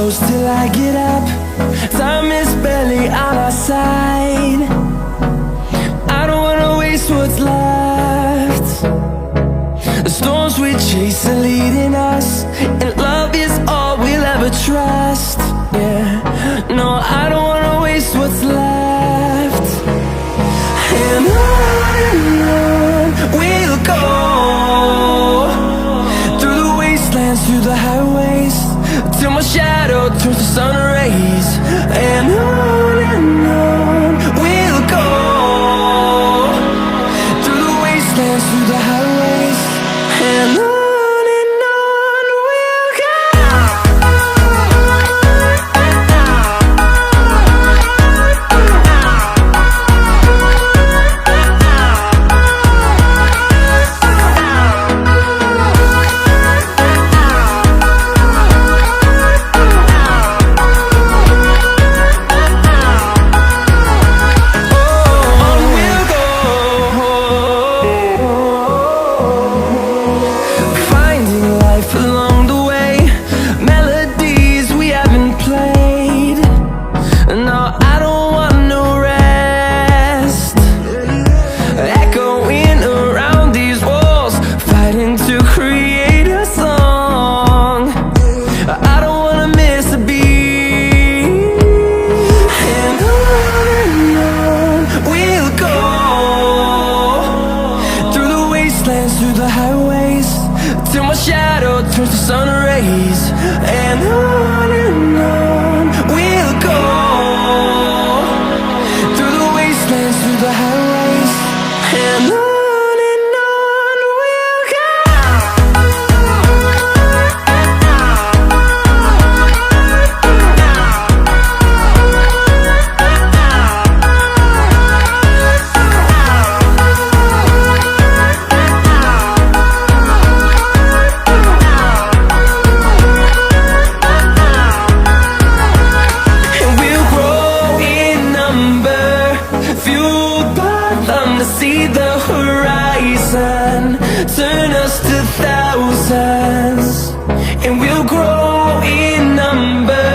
close till I get up. Time is barely on our side. I don't wanna waste what's left. The storms we chase are leading us, and love is all we'll ever trust. Yeah, no, I don't wanna waste what's left. And on we'll go, through the wastelands, through the highways, till my shadow turns to sun rays. And on we'll go, through the wastelands, through the highways, and on we'll go. Through the highways, till my shadow turns to sun rays. And on we'll go, through the wastelands, through the highways, and on we'll go. See the horizon turn us to thousands, and we'll grow in number,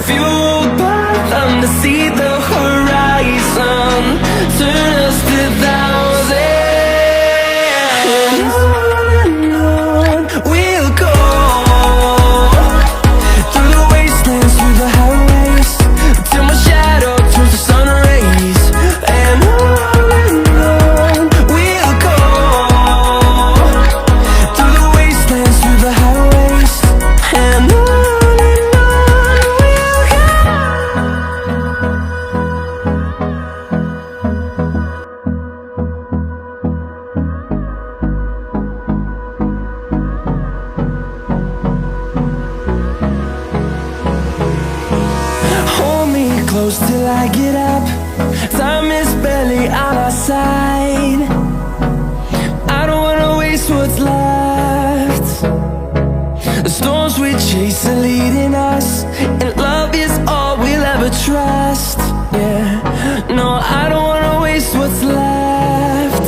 fueled by them. To see the horizon turn us to thousands, and on we'll go, through the wastelands, through the highways, till my shadow turns to sun rays. And close till I get up. Time is barely on our side. I don't wanna waste what's left. The storms we chase are leading us, and love is all we'll ever trust. Yeah, no, I don't wanna waste what's left.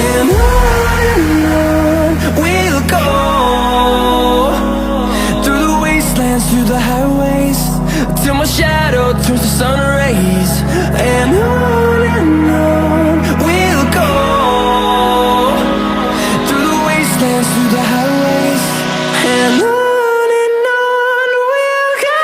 And on we'll go, through the wastelands, through the highways, till my shadow turns to sun rays. And on we'll go, through the wastelands, through the highways, and on we'll go.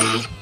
Yeah.